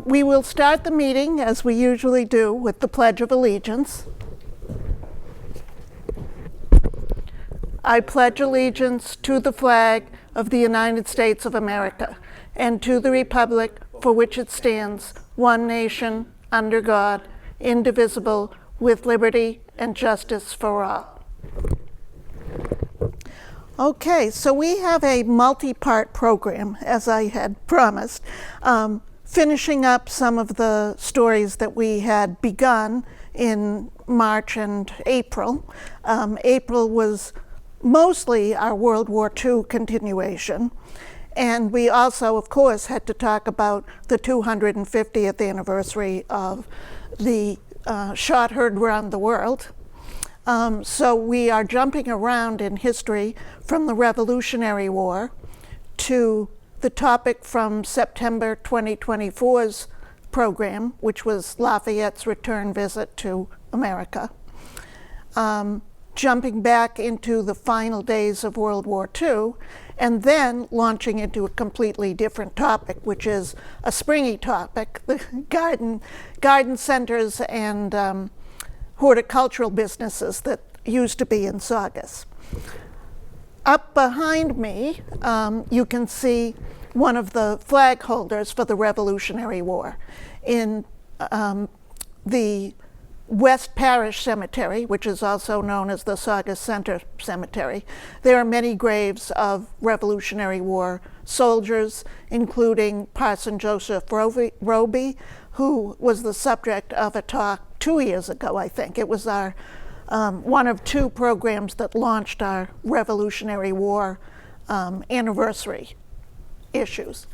We will start the meeting, as we usually do, with the Pledge of Allegiance. I pledge allegiance to the flag of the United States of America and to the republic for which it stands, one nation, under God, indivisible, with liberty and justice for all. Okay, so we have a multi-part program, as I had promised, finishing up some of the stories that we had begun in March and April. April was mostly our World War II continuation. And we also, of course, had to talk about the 250th anniversary of the shot heard around the world. So we are jumping around in history from the Revolutionary War to the topic from September 2024's program, which was Lafayette's return visit to America. Jumping back into the final days of World War II, and then launching into a completely different topic, which is a springy topic, the garden centers and horticultural businesses that used to be in Saugus. Up behind me, you can see one of the flag holders for the Revolutionary War. In the West Parish Cemetery, which is also known as the Saugus Center Cemetery, there are many graves of Revolutionary War soldiers, including Parson Joseph Roby, who was the subject of a talk 2 years ago, I think. It was our one of two programs that launched our Revolutionary War anniversary issues.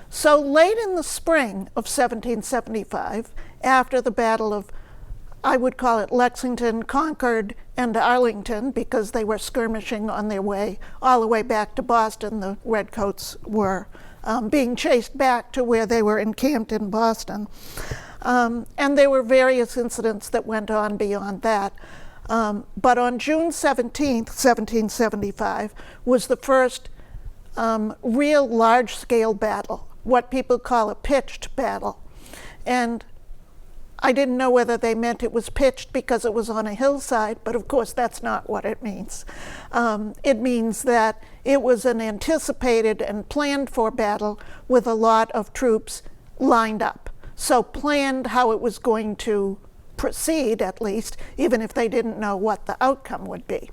So late in the spring of 1775, after the Battle of, I would call it Lexington, Concord, and Arlington, because they were skirmishing on their way all the way back to Boston. The Redcoats were being chased back to where they were encamped in Boston. And there were various incidents that went on beyond that. But on June 17th, 1775, was the first real large-scale battle, what people call a pitched battle. And I didn't know whether they meant it was pitched because it was on a hillside, but of course that's not what it means. It means that it was an anticipated and planned for battle with a lot of troops lined up. So planned how it was going to proceed, at least, even if they didn't know what the outcome would be.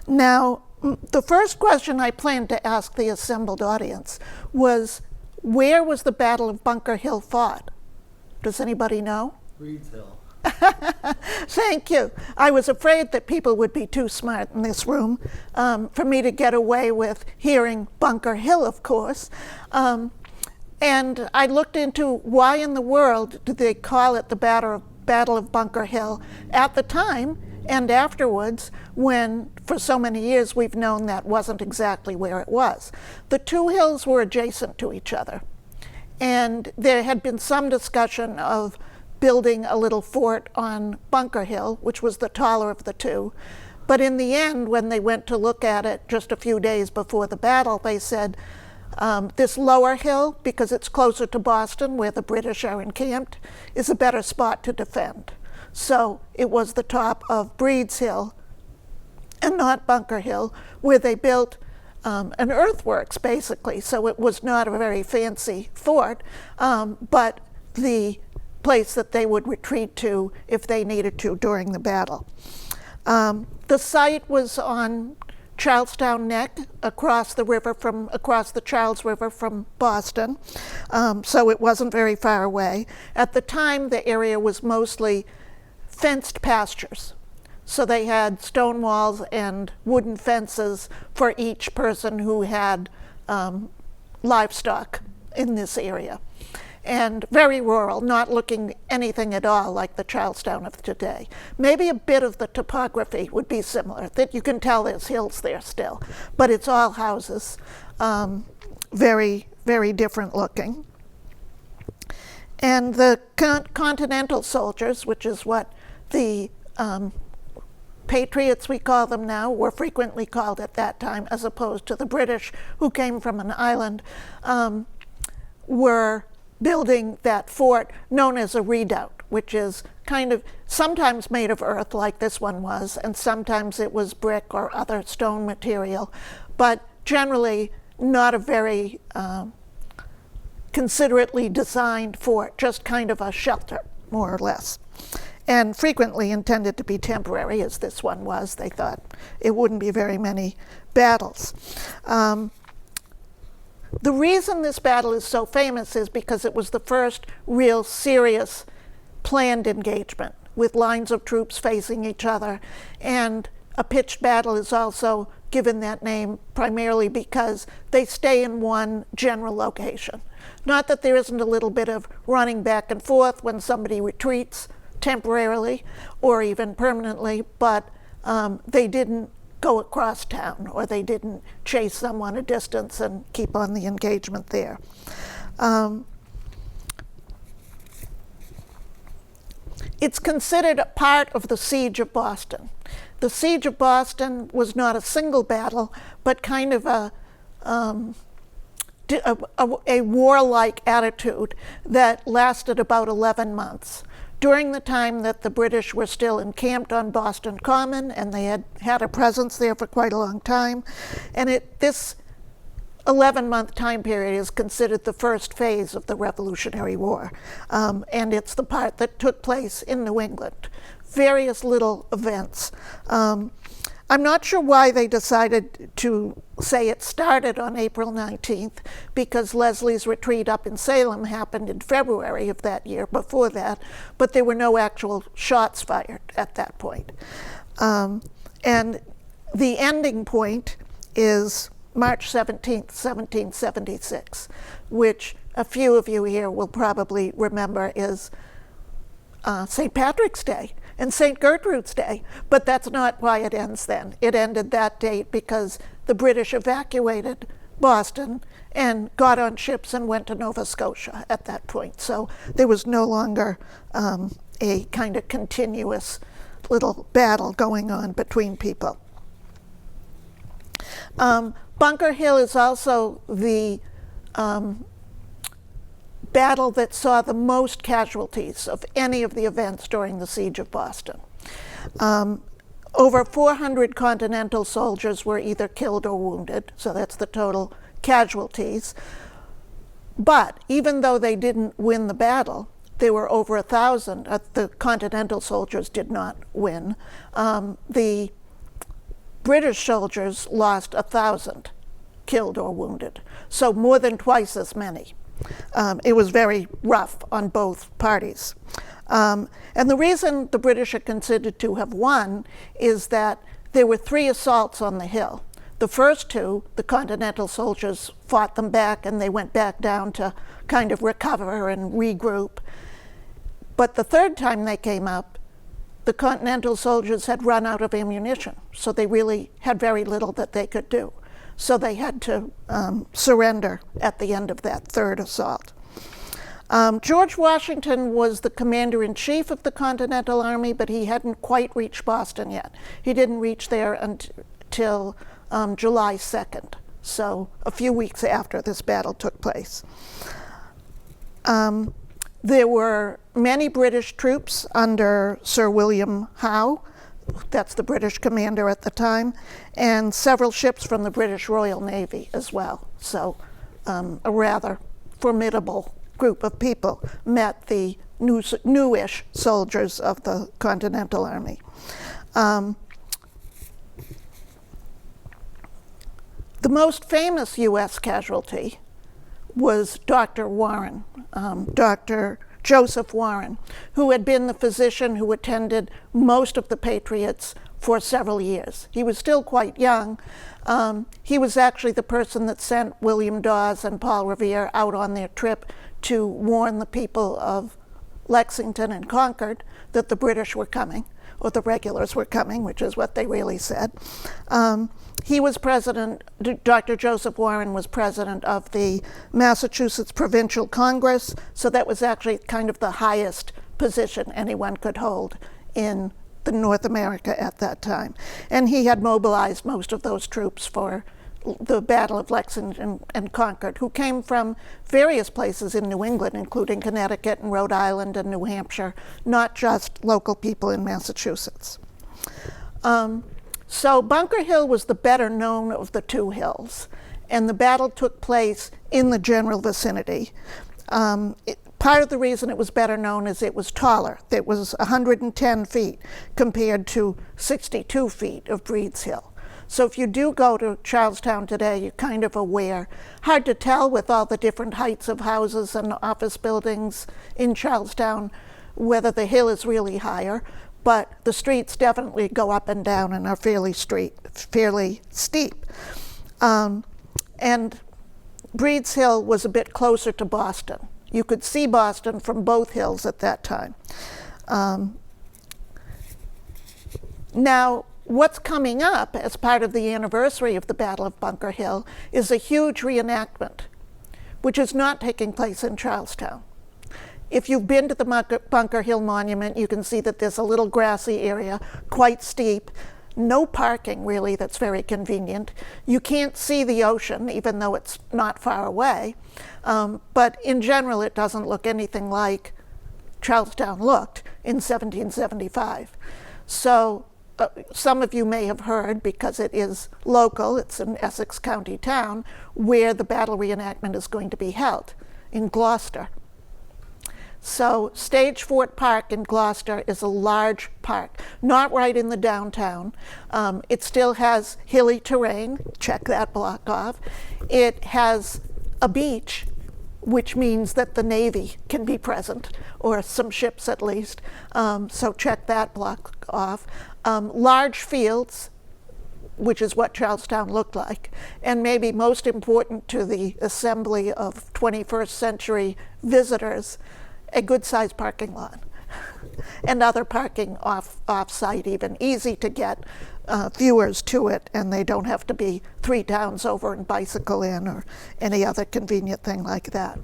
Now, the first question I planned to ask the assembled audience was, where was the Battle of Bunker Hill fought? Does anybody know? Breeds Hill. Thank you. I was afraid that people would be too smart in this room for me to get away with hearing Bunker Hill, of course. And I looked into why in the world did they call it the Battle of Bunker Hill at the time and afterwards, when for so many years we've known that wasn't exactly where it was. The two hills were adjacent to each other. And there had been some discussion of building a little fort on Bunker Hill, which was the taller of the two. But in the end, when they went to look at it just a few days before the battle, they said, this lower hill, because it's closer to Boston, where the British are encamped, is a better spot to defend. So it was the top of Breeds Hill, and not Bunker Hill, where they built an earthworks, basically. So it was not a very fancy fort, but the place that they would retreat to if they needed to during the battle. The site was on Charlestown Neck, across the Charles River from Boston, so it wasn't very far away. At the time, the area was mostly fenced pastures. So they had stone walls and wooden fences for each person who had livestock in this area. And very rural, not looking anything at all like the Charlestown of today. Maybe a bit of the topography would be similar, that you can tell there's hills there still, but it's all houses, very, very different looking. And the Continental soldiers, which is what the Patriots, we call them now, were frequently called at that time, as opposed to the British, who came from an island, were building that fort known as a redoubt, which is kind of sometimes made of earth like this one was, and sometimes it was brick or other stone material, but generally not a very considerately designed fort, just kind of a shelter, more or less. And frequently intended to be temporary, as this one was. They thought it wouldn't be very many battles. The reason this battle is so famous is because it was the first real serious planned engagement with lines of troops facing each other. And a pitched battle is also given that name primarily because they stay in one general location. Not that there isn't a little bit of running back and forth when somebody retreats temporarily or even permanently, but they didn't go across town, or they didn't chase someone a distance and keep on the engagement there. It's considered a part of the Siege of Boston. The Siege of Boston was not a single battle, but kind of a warlike attitude that lasted about 11 months. During the time that the British were still encamped on Boston Common, and they had had a presence there for quite a long time, and this 11-month time period is considered the first phase of the Revolutionary War, and it's the part that took place in New England. Various little events. I'm not sure why they decided to say it started on April 19th, because Leslie's retreat up in Salem happened in February of that year, before that, but there were no actual shots fired at that point. And the ending point is March 17th, 1776, which a few of you here will probably remember is St. Patrick's Day and St. Gertrude's Day, but that's not why it ends then. It ended that date because the British evacuated Boston and got on ships and went to Nova Scotia at that point. So there was no longer a kind of continuous little battle going on between people. Bunker Hill is also the battle that saw the most casualties of any of the events during the Siege of Boston. Over 400 Continental soldiers were either killed or wounded, so that's the total casualties. But even though they didn't win the battle, there were over 1,000. The Continental soldiers did not win. The British soldiers lost 1,000 killed or wounded, so more than twice as many. It was very rough on both parties. And the reason the British are considered to have won is that there were 3 assaults on the hill. The first 2, the Continental soldiers fought them back, and they went back down to kind of recover and regroup. But the third time they came up, the Continental soldiers had run out of ammunition, so they really had very little that they could do. So they had to surrender at the end of that third assault. George Washington was the commander-in-chief of the Continental Army, but he hadn't quite reached Boston yet. He didn't reach there until July 2nd, so a few weeks after this battle took place. There were many British troops under Sir William Howe, that's the British commander at the time, and several ships from the British Royal Navy as well. So a rather formidable group of people met the newish soldiers of the Continental Army. The most famous U.S. casualty was Dr. Warren, Dr. Joseph Warren, who had been the physician who attended most of the Patriots for several years. He was still quite young. He was actually the person that sent William Dawes and Paul Revere out on their trip to warn the people of Lexington and Concord that the British were coming, or the regulars were coming, which is what they really said. He was president, Dr. Joseph Warren was president of the Massachusetts Provincial Congress, so that was actually kind of the highest position anyone could hold in North America at that time. And he had mobilized most of those troops for the Battle of Lexington and Concord, who came from various places in New England, including Connecticut and Rhode Island and New Hampshire, not just local people in Massachusetts. So Bunker Hill was the better known of the two hills, and the battle took place in the general vicinity. Part of the reason it was better known is it was taller. It was 110 feet compared to 62 feet of Breeds Hill. So if you do go to Charlestown today, you're kind of aware. Hard to tell with all the different heights of houses and office buildings in Charlestown whether the hill is really higher, but the streets definitely go up and down and are fairly steep. And Breeds Hill was a bit closer to Boston. You could see Boston from both hills at that time. Now, what's coming up as part of the anniversary of the Battle of Bunker Hill is a huge reenactment, which is not taking place in Charlestown. If you've been to the Bunker Hill Monument, you can see that there's a little grassy area, quite steep, no parking really that's very convenient. You can't see the ocean, even though it's not far away. But in general, it doesn't look anything like Charlestown looked in 1775. So some of you may have heard, because it is local, it's an Essex County town, where the battle reenactment is going to be held, in Gloucester. So Stage Fort Park in Gloucester is a large park, not right in the downtown. It still has hilly terrain, check that block off. It has a beach, which means that the Navy can be present, or some ships at least, so check that block off. Large fields, which is what Charlestown looked like, and maybe most important to the assembly of 21st century visitors, a good-sized parking lot and other parking off-site, even easy to get viewers to it, and they don't have to be 3 towns over and bicycle in or any other convenient thing like that.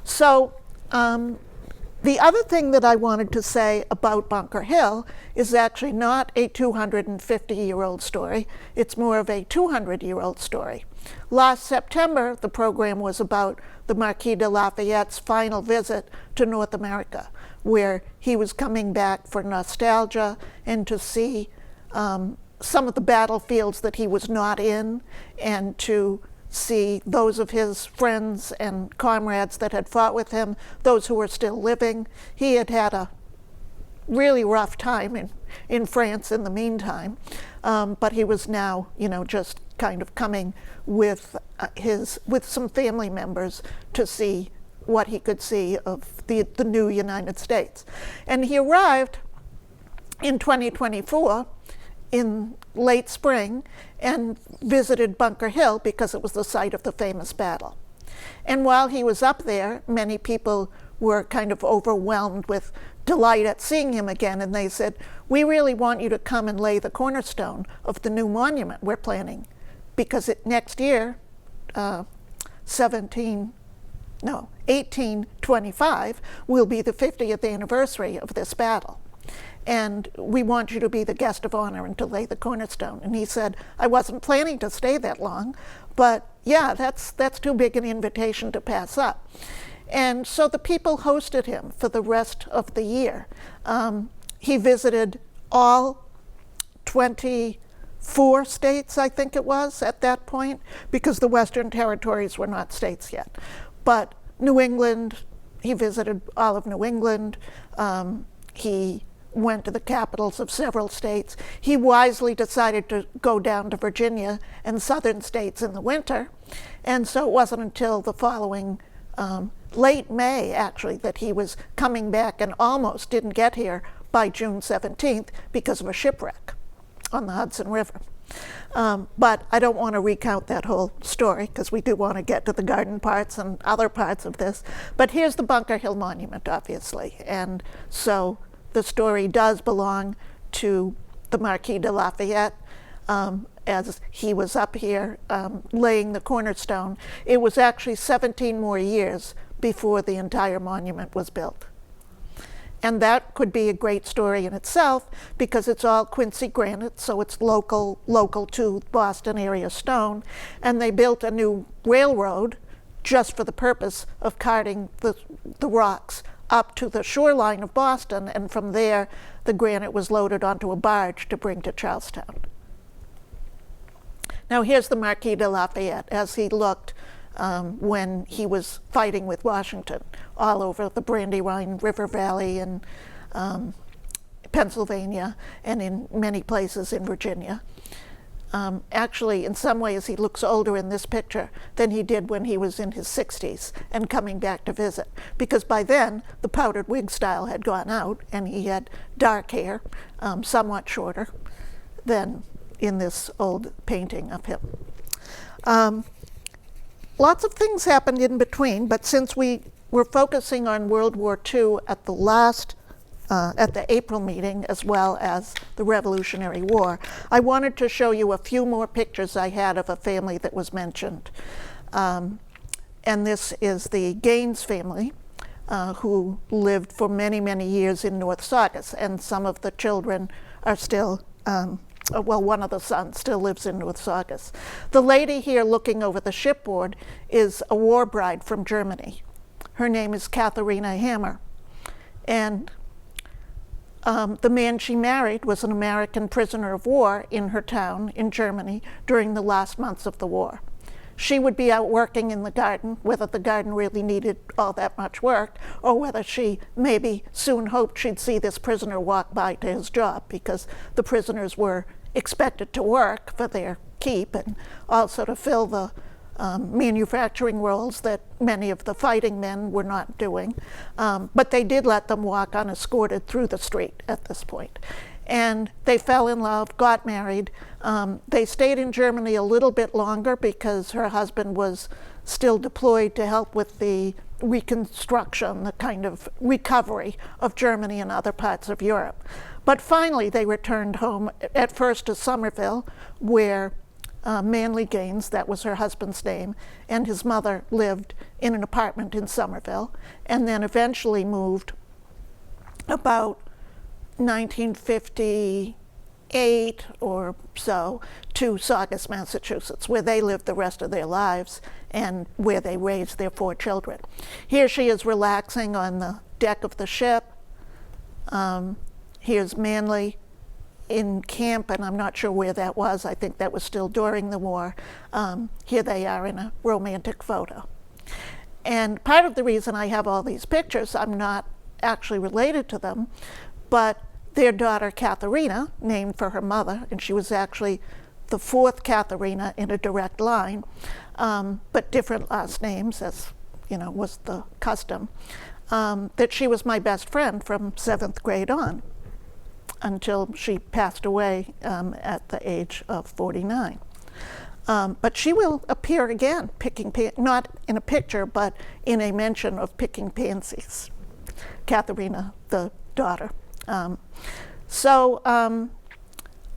So the other thing that I wanted to say about Bunker Hill is actually not a 250-year-old story. It's more of a 200-year-old story. Last September, the program was about the Marquis de Lafayette's final visit to North America, where he was coming back for nostalgia and to see some of the battlefields that he was not in, and to see those of his friends and comrades that had fought with him, those who were still living. He had had a really rough time in France in the meantime, but he was now, just kind of coming with some family members to see what he could see of the new United States. And he arrived in 2024 in late spring and visited Bunker Hill because it was the site of the famous battle. And while he was up there, many people were kind of overwhelmed with delight at seeing him again, and they said, "We really want you to come and lay the cornerstone of the new monument we're planning, because next year, 1825, will be the 50th anniversary of this battle. And we want you to be the guest of honor and to lay the cornerstone." And he said, "I wasn't planning to stay that long, but yeah, that's too big an invitation to pass up." And so the people hosted him for the rest of the year. He visited all 24 states, I think it was, at that point, because the Western Territories were not states yet. But New England, he visited all of New England. He went to the capitals of several states. He wisely decided to go down to Virginia and southern states in the winter. And so it wasn't until the following late May, actually, that he was coming back and almost didn't get here by June 17th because of a shipwreck on the Hudson River. But I don't want to recount that whole story because we do want to get to the garden parts and other parts of this. But here's the Bunker Hill Monument, obviously. And so the story does belong to the Marquis de Lafayette, as he was up here laying the cornerstone. It was actually 17 more years before the entire monument was built. And that could be a great story in itself because it's all Quincy granite, so it's local to Boston area stone. And they built a new railroad just for the purpose of carting the rocks up to the shoreline of Boston, and from there the granite was loaded onto a barge to bring to Charlestown. Now here's the Marquis de Lafayette as he looked when he was fighting with Washington all over the Brandywine River Valley and Pennsylvania and in many places in Virginia. Actually, in some ways, he looks older in this picture than he did when he was in his 60s and coming back to visit, because by then the powdered wig style had gone out and he had dark hair, somewhat shorter than in this old painting of him. Lots of things happened in between, but since we were focusing on World War II at the April meeting as well as the Revolutionary War, I wanted to show you a few more pictures I had of a family that was mentioned. And this is the Gaines family, who lived for many, many years in North Saugus, and some of the children are still well, one of the sons still lives in North Saugus. The lady here looking over the shipboard is a war bride from Germany. Her name is Katharina Hammer. And the man she married was an American prisoner of war in her town in Germany during the last months of the war. She would be out working in the garden, whether the garden really needed all that much work, or whether she maybe soon hoped she'd see this prisoner walk by to his job, because the prisoners were expected to work for their keep and also to fill the manufacturing roles that many of the fighting men were not doing. But they did let them walk unescorted through the street at this point. And they fell in love, got married. They stayed in Germany a little bit longer because her husband was still deployed to help with the reconstruction, the kind of recovery of Germany and other parts of Europe. But finally they returned home, at first to Somerville, where Manley Gaines, that was her husband's name, and his mother lived in an apartment in Somerville, and then eventually moved about 1958 or so to Saugus, Massachusetts, where they lived the rest of their lives and where they raised their 4 children. Here she is relaxing on the deck of the ship. Here's Manley in camp, and I'm not sure where that was. I think that was still during the war. Here they are in a romantic photo. And part of the reason I have all these pictures, I'm not actually related to them, but their daughter Katharina, named for her mother, and she was actually the 4th Katharina in a direct line, but different last names, as was the custom, that she was my best friend from 7th grade on, until she passed away at the age of 49. But she will appear again, not in a picture, but in a mention of picking pansies. Katharina, the daughter.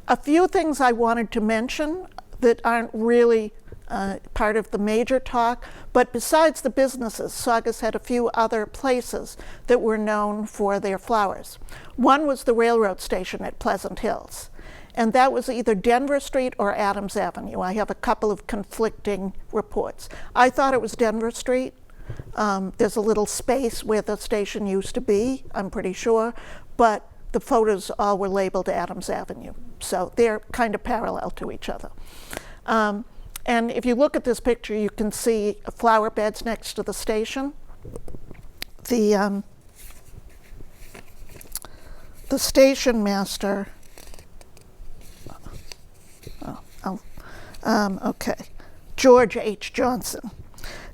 A few things I wanted to mention that aren't really part of the major talk, but besides the businesses, Saugus had a few other places that were known for their flowers. One was the railroad station at Pleasant Hills, and that was either Denver Street or Adams Avenue. I have a couple of conflicting reports. I thought it was Denver Street. There's a little space where the station used to be, I'm pretty sure, but the photos all were labeled Adams Avenue, so they're kind of parallel to each other. And if you look at this picture, you can see flower beds next to the station. The station master, George H. Johnson,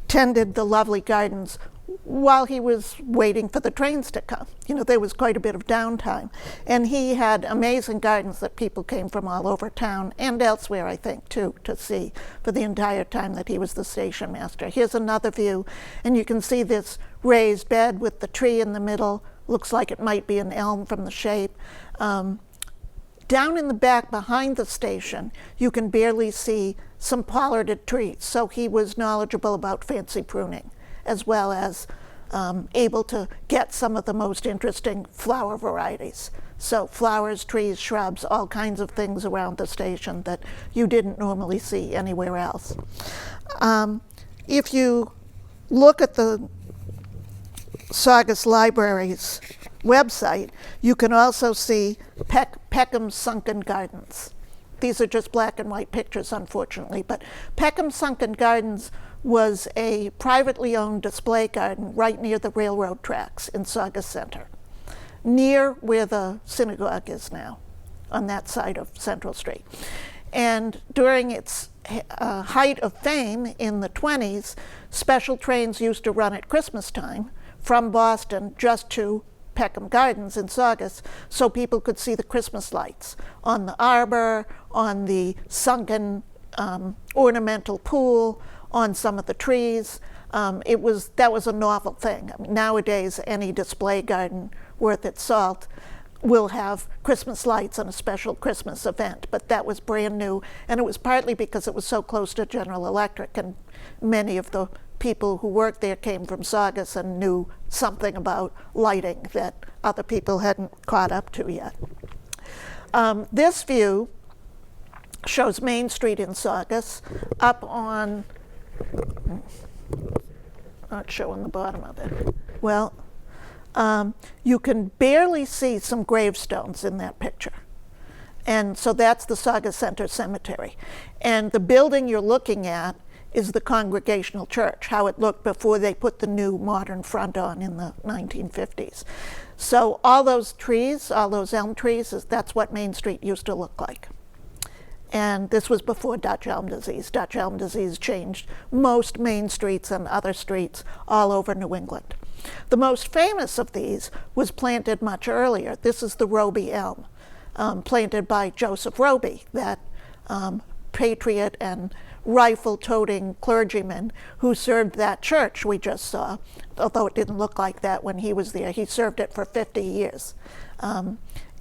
tended the lovely gardens while he was waiting for the trains to come. There was quite a bit of downtime. And he had amazing gardens that people came from all over town and elsewhere, I think, too, to see for the entire time that he was the station master. Here's another view, and you can see this raised bed with the tree in the middle. Looks like it might be an elm from the shape. Down in the back behind the station, you can barely see some pollarded trees. So he was knowledgeable about fancy pruning, as well as able to get some of the most interesting flower varieties. So flowers, trees, shrubs, all kinds of things around the station that you didn't normally see anywhere else. If you look at the Saugus Library's website, you can also see Peckham's Sunken Gardens. These are just black and white pictures, unfortunately, but Peckham's Sunken Gardens was a privately owned display garden right near the railroad tracks in Saugus Center, near where the synagogue is now, on that side of Central Street. And during its height of fame in the 20s, special trains used to run at Christmas time from Boston just to Peckham Gardens in Saugus, so people could see the Christmas lights on the arbor, on the sunken ornamental pool, on some of the trees. That was a novel thing. I mean, nowadays, any display garden worth its salt will have Christmas lights and a special Christmas event, but that was brand new, and it was partly because it was so close to General Electric, and many of the people who worked there came from Saugus and knew something about lighting that other people hadn't caught up to yet. This view shows Main Street in Saugus up on, not showing the bottom of it. Well, you can barely see some gravestones in that picture. And so that's the Saugus Center Cemetery. And the building you're looking at is the Congregational Church, how it looked before they put the new modern front on in the 1950s. So all those trees, all those elm trees, that's what Main Street used to look like. And this was before Dutch elm disease. Dutch elm disease changed most main streets and other streets all over New England. The most famous of these was planted much earlier. This is the Roby elm, planted by Joseph Roby, that patriot and rifle-toting clergyman who served that church we just saw, although it didn't look like that when he was there. He served it for 50 years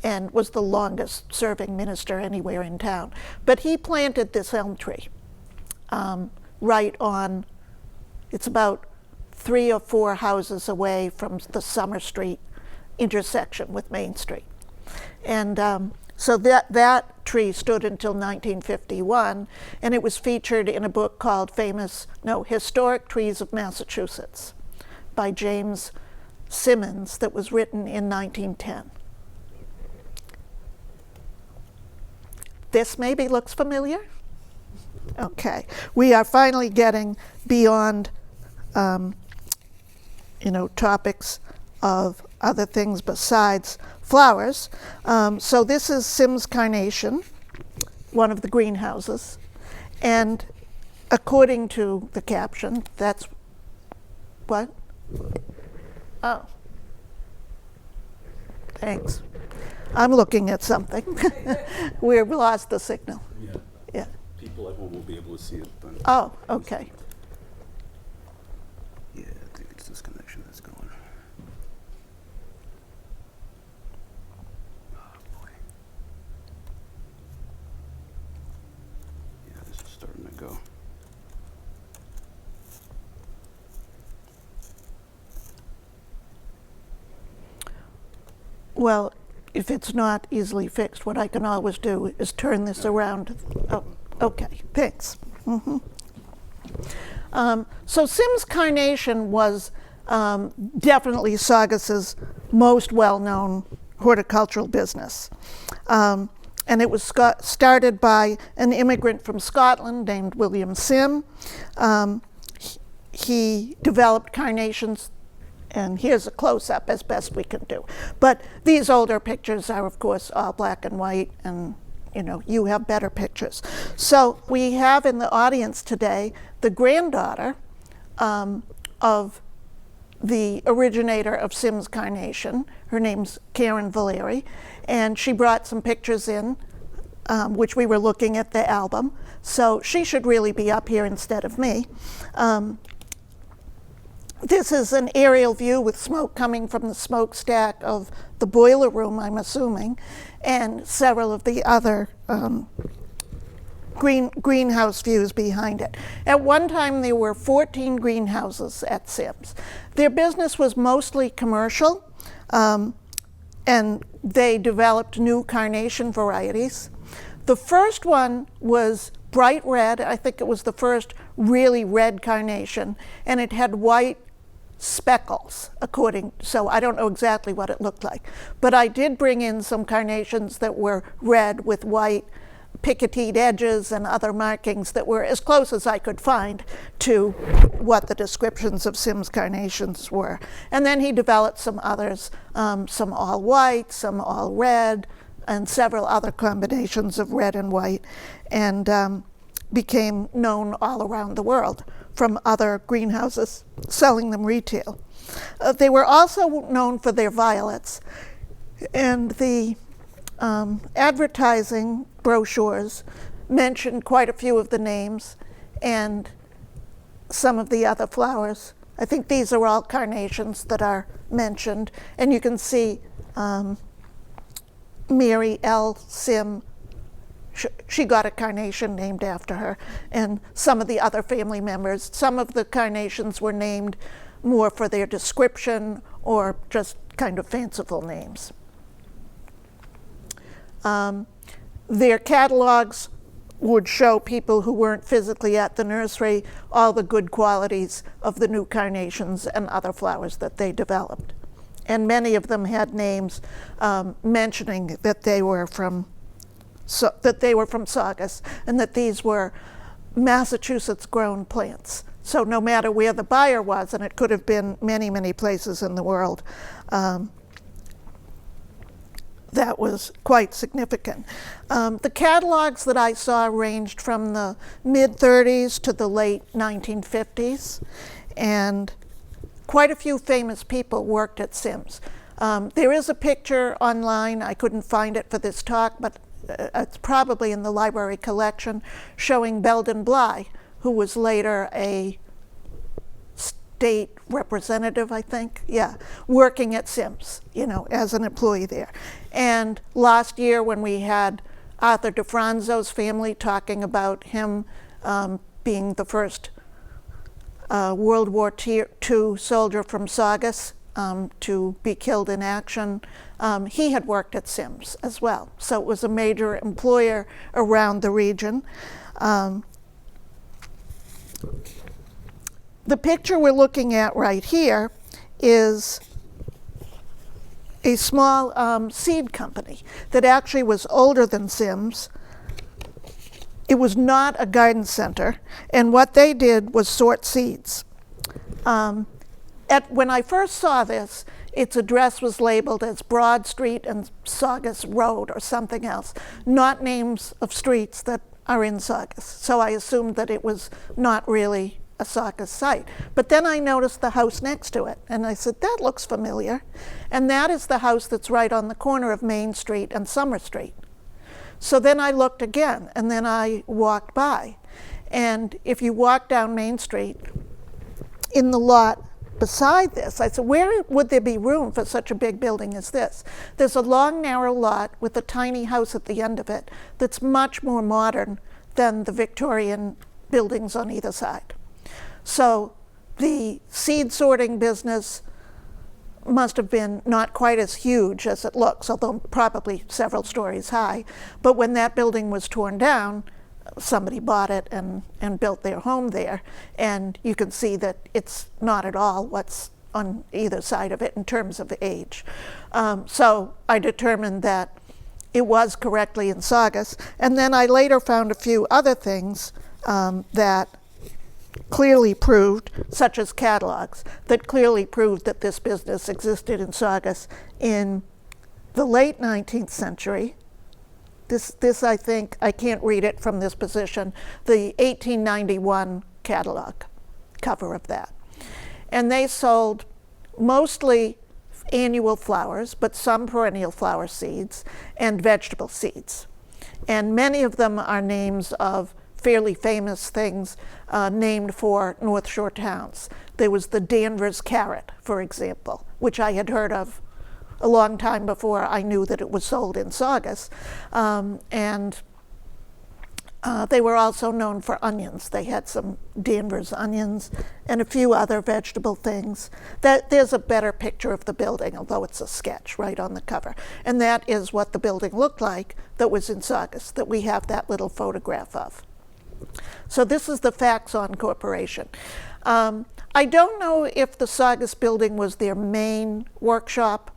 and was the longest serving minister anywhere in town. But he planted this elm tree right on, it's about 3 or 4 houses away from the Summer Street intersection with Main Street. And so that tree stood until 1951, and it was featured in a book called Historic Trees of Massachusetts by James Simmons that was written in 1910. This maybe looks familiar? Okay, we are finally getting beyond topics of other things besides flowers. So this is Sims Carnation, one of the greenhouses. And according to the caption, that's what? Oh, thanks. I'm looking at something. We've lost the signal. Yeah. People at home will be able to see it. But oh, okay. Yeah, I think it's this connection that's going. Oh boy. Yeah, this is starting to go. Well, if it's not easily fixed, what I can always do is turn this around. Oh, okay, thanks. Mm-hmm. So Sims Carnation was definitely Saugus's most well-known horticultural business. And it was started by an immigrant from Scotland named William Sim. He developed carnations, and here's a close-up as best we can do. But these older pictures are, of course, all black and white, and you have better pictures. So we have in the audience today the granddaughter of the originator of Sims Carnation. Her name's Karen Valeri, and she brought some pictures in, which we were looking at the album. So she should really be up here instead of me. This is an aerial view with smoke coming from the smokestack of the boiler room, I'm assuming, and several of the other greenhouse views behind it. At one time, there were 14 greenhouses at Sims. Their business was mostly commercial, and they developed new carnation varieties. The first one was bright red. I think it was the first really red carnation, and it had white speckles, so I don't know exactly what it looked like. But I did bring in some carnations that were red with white picoteed edges and other markings that were as close as I could find to what the descriptions of Sims carnations were. And then he developed some others, some all white, some all red, and several other combinations of red and white, and became known all around the world from other greenhouses selling them retail. They were also known for their violets, and the advertising brochures mentioned quite a few of the names and some of the other flowers. I think these are all carnations that are mentioned, and you can see Mary L. Sim, she got a carnation named after her, and some of the other family members. Some of the carnations were named more for their description or just kind of fanciful names. Their catalogs would show people who weren't physically at the nursery all the good qualities of the new carnations and other flowers that they developed. And many of them had names mentioning that they were from Saugus, and that these were Massachusetts-grown plants. So no matter where the buyer was, and it could have been many, many places in the world, that was quite significant. The catalogs that I saw ranged from the mid-30s to the late 1950s, and quite a few famous people worked at Sims. There is a picture online, I couldn't find it for this talk, but it's probably in the library collection, showing Belden Bly, who was later a state representative, I think, working at Sims, as an employee there. And last year when we had Arthur DeFranzo's family talking about him being the first World War II soldier from Saugus to be killed in action, he had worked at Sims as well. So it was a major employer around the region. The picture we're looking at right here is a small seed company that actually was older than Sims. It was not a garden center, and what they did was sort seeds. When I first saw this, its address was labeled as Broad Street and Saugus Road or something else, not names of streets that are in Saugus. So I assumed that it was not really a Saugus site. But then I noticed the house next to it, and I said, that looks familiar. And that is the house that's right on the corner of Main Street and Summer Street. So then I looked again, and then I walked by. And if you walk down Main Street, in the lot beside this, I said, where would there be room for such a big building as this? There's a long, narrow lot with a tiny house at the end of it that's much more modern than the Victorian buildings on either side. So the seed sorting business must have been not quite as huge as it looks, although probably several stories high. But when that building was torn down, somebody bought it and built their home there. And you can see that it's not at all what's on either side of it in terms of age. So I determined that it was correctly in Saugus. And then I later found a few other things that clearly proved, such as catalogs, that clearly proved that this business existed in Saugus in the late 19th century. This I think, I can't read it from this position, the 1891 catalog cover of that. And they sold mostly annual flowers, but some perennial flower seeds and vegetable seeds. And many of them are names of fairly famous things named for North Shore towns. There was the Danvers carrot, for example, which I had heard of a long time before I knew that it was sold in Saugus. They were also known for onions. They had some Danvers onions and a few other vegetable things. There's a better picture of the building, although it's a sketch right on the cover. And that is what the building looked like that was in Saugus, that we have that little photograph of. So this is the Faxon Corporation. I don't know if the Saugus building was their main workshop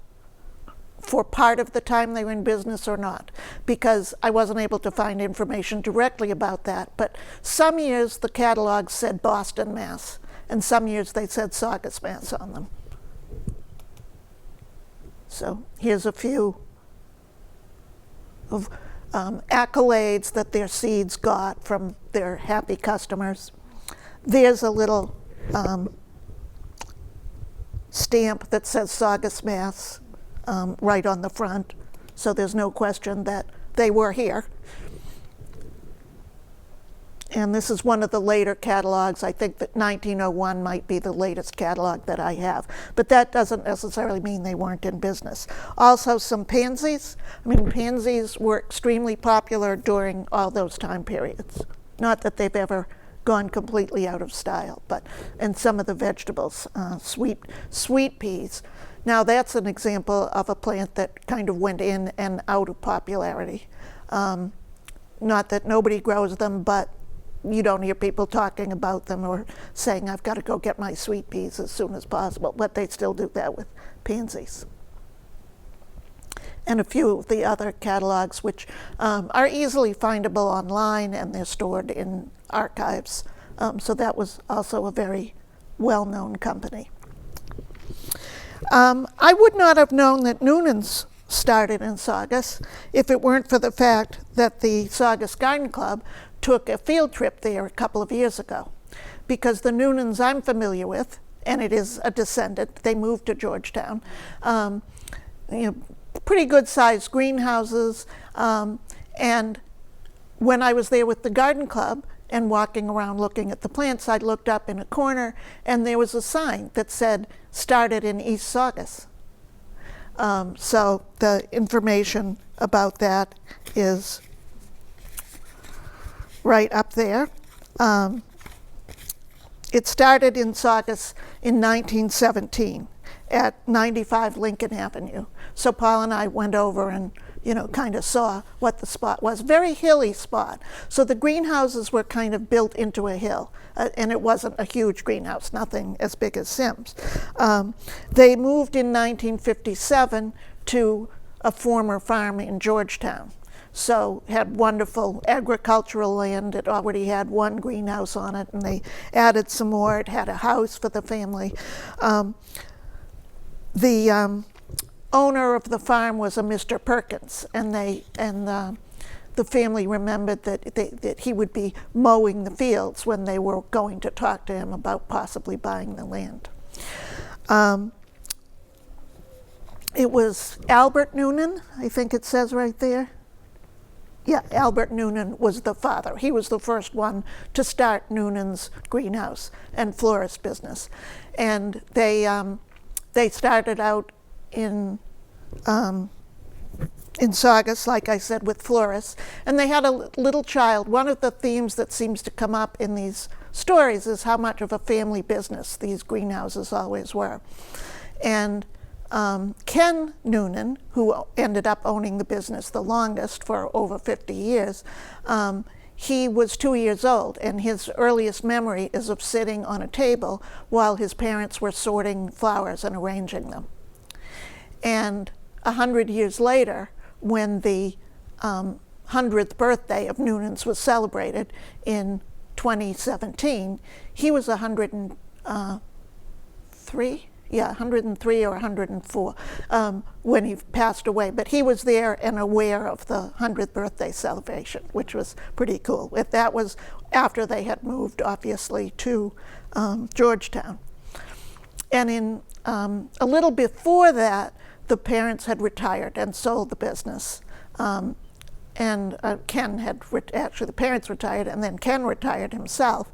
for part of the time they were in business or not, because I wasn't able to find information directly about that. But some years the catalogs said Boston, Mass, and some years they said Saugus, Mass on them. So here's a few of accolades that their seeds got from their happy customers. There's a little stamp that says Saugus, Mass, right on the front, so there's no question that they were here. And this is one of the later catalogs. I think that 1901 might be the latest catalog that I have, but that doesn't necessarily mean they weren't in business. Also some pansies. I mean, pansies were extremely popular during all those time periods. Not that they've ever gone completely out of style, but, and some of the vegetables, sweet peas. Now that's an example of a plant that kind of went in and out of popularity. Not that nobody grows them, but you don't hear people talking about them or saying, I've got to go get my sweet peas as soon as possible, but they still do that with pansies. And a few of the other catalogs, which are easily findable online, and they're stored in archives. So that was also a very well-known company. I would not have known that Noonan's started in Saugus if it weren't for the fact that the Saugus Garden Club took a field trip there a couple of years ago. Because the Noonans I'm familiar with, and it is a descendant, they moved to Georgetown, pretty good sized greenhouses. And when I was there with the garden club and walking around looking at the plants, I looked up in a corner and there was a sign that said, started in East Saugus. So the information about that is right up there. It started in Saugus in 1917 at 95 Lincoln Avenue. So Paul and I went over and kind of saw what the spot was. Very hilly spot. So the greenhouses were kind of built into a hill, and it wasn't a huge greenhouse, nothing as big as Sims. They moved in 1957 to a former farm in Georgetown. So had wonderful agricultural land. It already had one greenhouse on it, and they added some more. It had a house for the family. The owner of the farm was a Mr. Perkins, and the family remembered that he would be mowing the fields when they were going to talk to him about possibly buying the land. It was Albert Noonan, I think it says right there. Yeah, Albert Noonan was the father. He was the first one to start Noonan's greenhouse and florist business. And they started out in Saugus, like I said, with florists. And they had a little child. One of the themes that seems to come up in these stories is how much of a family business these greenhouses always were. And Ken Noonan, who ended up owning the business the longest for over 50 years, he was 2 years old, and his earliest memory is of sitting on a table while his parents were sorting flowers and arranging them. And 100 years later, when the 100th birthday of Noonan's was celebrated in 2017, he was 103? Yeah, 103 or 104 when he passed away. But he was there and aware of the 100th birthday celebration, which was pretty cool. That was after they had moved, obviously, to Georgetown. And in a little before that, the parents had retired and sold the business. And Ken had, actually the parents retired, and then Ken retired himself.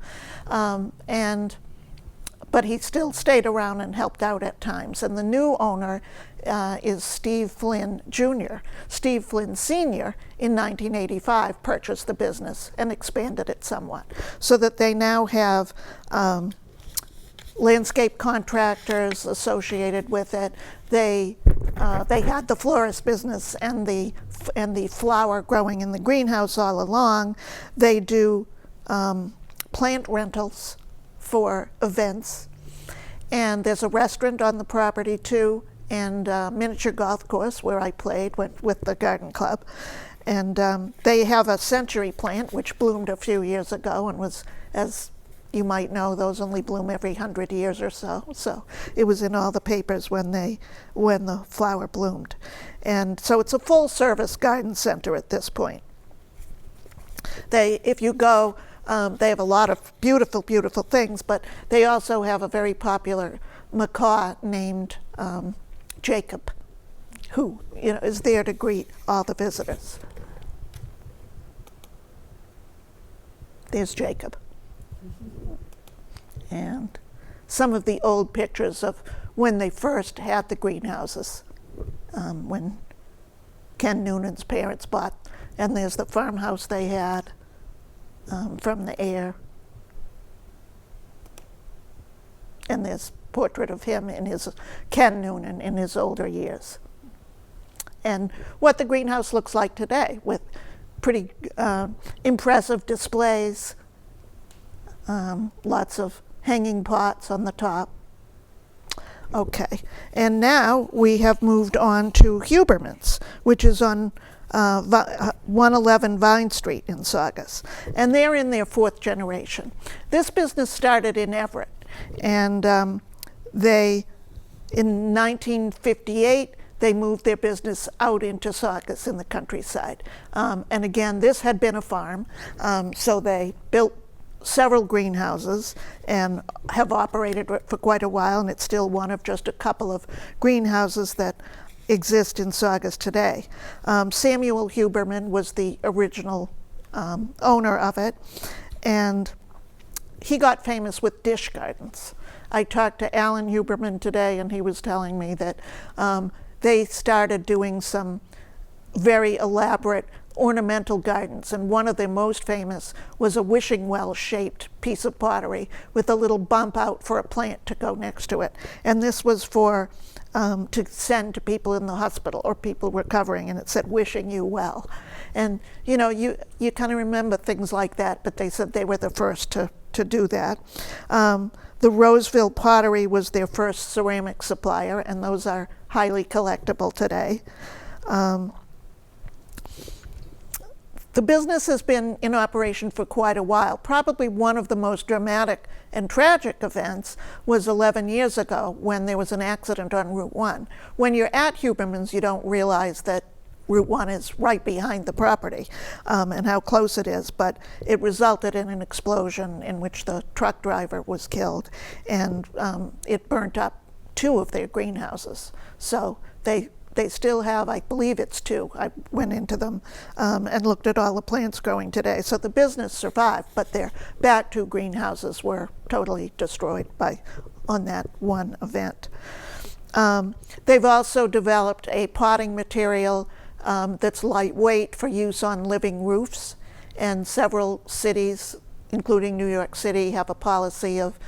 but he still stayed around and helped out at times. And the new owner is Steve Flynn Jr. Steve Flynn Sr. in 1985 purchased the business and expanded it somewhat, so that they now have landscape contractors associated with it. They had the florist business and the flower growing in the greenhouse all along. They do plant rentals for events, and there's a restaurant on the property too, and a miniature golf course where I played with the garden club. And they have a century plant which bloomed a few years ago and was, as you might know, those only bloom every 100 years or so. So it was in all the papers when the flower bloomed. And so it's a full service garden center at this point. If you go, they have a lot of beautiful, beautiful things, but they also have a very popular macaw named Jacob, who is there to greet all the visitors. There's Jacob. And some of the old pictures of when they first had the greenhouses, when Ken Noonan's parents bought, and there's the farmhouse they had from the heir. And there's a portrait of him in Ken Noonan in his older years. And what the greenhouse looks like today, with pretty impressive displays, lots of hanging pots on the top. Okay, and now we have moved on to Huberman's, which is on 111 Vine Street in Saugus. And they're in their 4th generation. This business started in Everett, and in 1958, they moved their business out into Saugus in the countryside. And again, this had been a farm, so they built several greenhouses and have operated for quite a while, and it's still one of just a couple of greenhouses that exist in Saugus today. Samuel Huberman was the original owner of it, and he got famous with dish gardens. I talked to Alan Huberman today, and he was telling me that they started doing some very elaborate ornamental gardens, and one of their most famous was a wishing well shaped piece of pottery with a little bump out for a plant to go next to it. And this was for to send to people in the hospital or people recovering, and it said, "Wishing you well." And you kind of remember things like that, but they said they were the first to do that. The Roseville pottery was their first ceramic supplier, and those are highly collectible today. The business has been in operation for quite a while. Probably one of the most dramatic and tragic events was 11 years ago when there was an accident on Route 1. When you're at Huberman's, you don't realize that Route 1 is right behind the property and how close it is, but it resulted in an explosion in which the truck driver was killed, and it burnt up 2 of their greenhouses. So they still have, I believe it's 2. I went into them and looked at all the plants growing today. So the business survived, but their back 2 greenhouses were totally destroyed on that one event. They've also developed a potting material that's lightweight for use on living roofs, and several cities, including New York City, have a policy of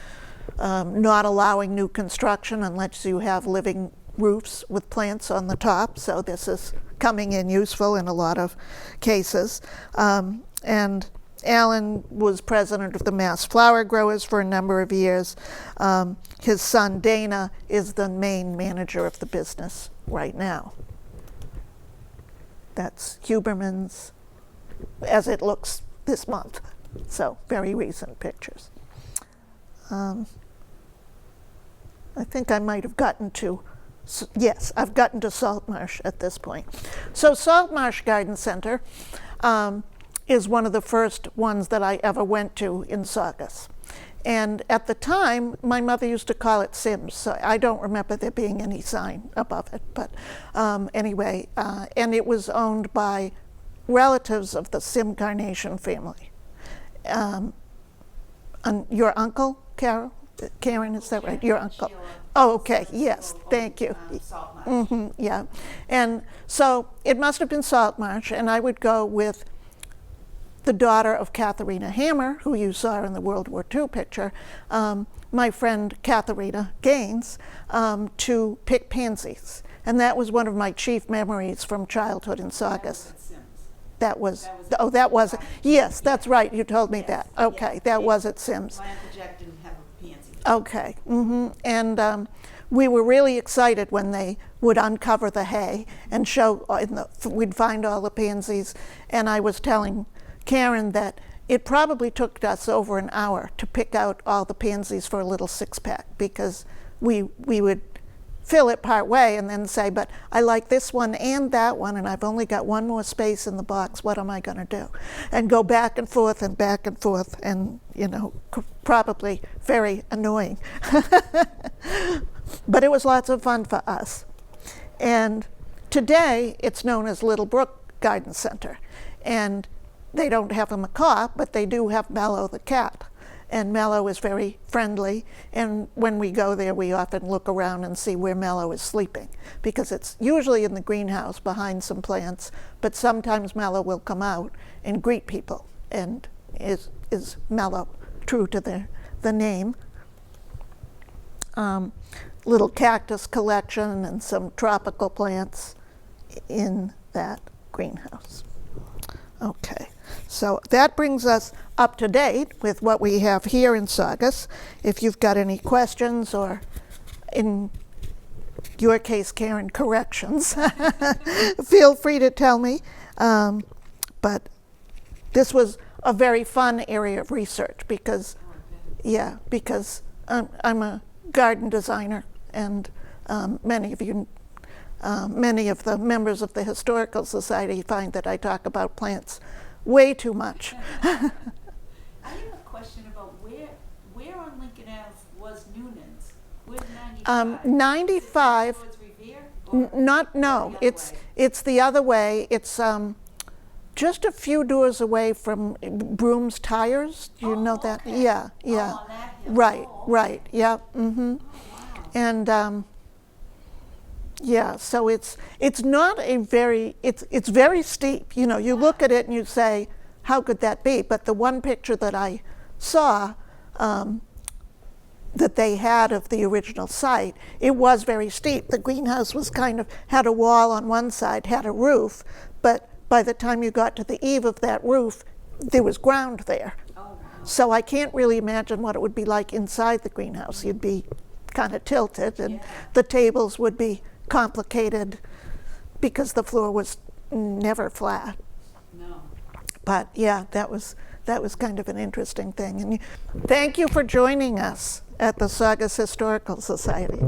not allowing new construction unless you have living roofs with plants on the top. So this is coming in useful in a lot of cases. And Alan was president of the Mass Flower Growers for a number of years. His son Dana is the main manager of the business right now. That's Huberman's as it looks this month. So very recent pictures. I think I might have gotten to, yes, I've gotten to Saltmarsh at this point. So Saltmarsh Garden Center is one of the first ones that I ever went to in Saugus. And at the time, my mother used to call it Sims, so I don't remember there being any sign above it. But anyway, and it was owned by relatives of the Sim Carnation family. And your uncle, Carol? Karen, is that right? Your uncle. Sheila. Oh, okay, So yes, old, thank you. Salt Marsh. Yeah, and so it must have been Saltmarsh, and I would go with the daughter of Katharina Hammer, who you saw in the World War II picture, my friend Katharina Gaines, to pick pansies. And that was one of my chief memories from childhood in Saugus. That was, oh, that was, yes, that's right, you told me that. Okay, that was at Sims. My Uncle Jack didn't have a pansy. Okay, and we were really excited when they would uncover the hay and show, we'd find all the pansies, and I was telling Karen that it probably took us over an hour to pick out all the pansies for a little six-pack, because we would fill it part way and then say, but I like this one and that one, and I've only got one more space in the box. What am I going to do? And go back and forth, and you know, probably very annoying. But it was lots of fun for us. And today it's known as Little Brook Garden Center, and they don't have a macaw, but they do have Mellow the cat. And Mellow is very friendly, and when we go there, we often look around and see where Mellow is sleeping, because it's usually in the greenhouse behind some plants, but sometimes Mellow will come out and greet people, and is Mellow, true to the name. Little cactus collection and some tropical plants in that greenhouse. Okay, so that brings us up to date with what we have here in Saugus. If you've got any questions, or in your case, Karen, corrections, feel free to tell me. But this was a very fun area of research because, yeah, because I'm a garden designer, and many of the members of the Historical Society find that I talk about plants way too much. I have a question about where on Lincoln Ave was Noonan's? Where's 95? 95, Towards Revere? no, the other it's the other way. It's just a few doors away from Broom's Tires. Do you know that? Okay. Yeah. Oh, on that hill. Right, Oh, right, yeah. wow. And yeah, so it's not a very, it's very steep. You know, you look at it and you say, how could that be? But the one picture that I saw that they had of the original site, it was very steep. The greenhouse was had a wall on one side, had a roof, but by the time you got to the eave of that roof, there was ground there. Oh, wow. So I can't really imagine what it would be like inside the greenhouse. You'd be kind of tilted, and the tables would be complicated because the floor was never flat. No. But yeah, that was kind of an interesting thing. And thank you for joining us at the Saugus Historical Society.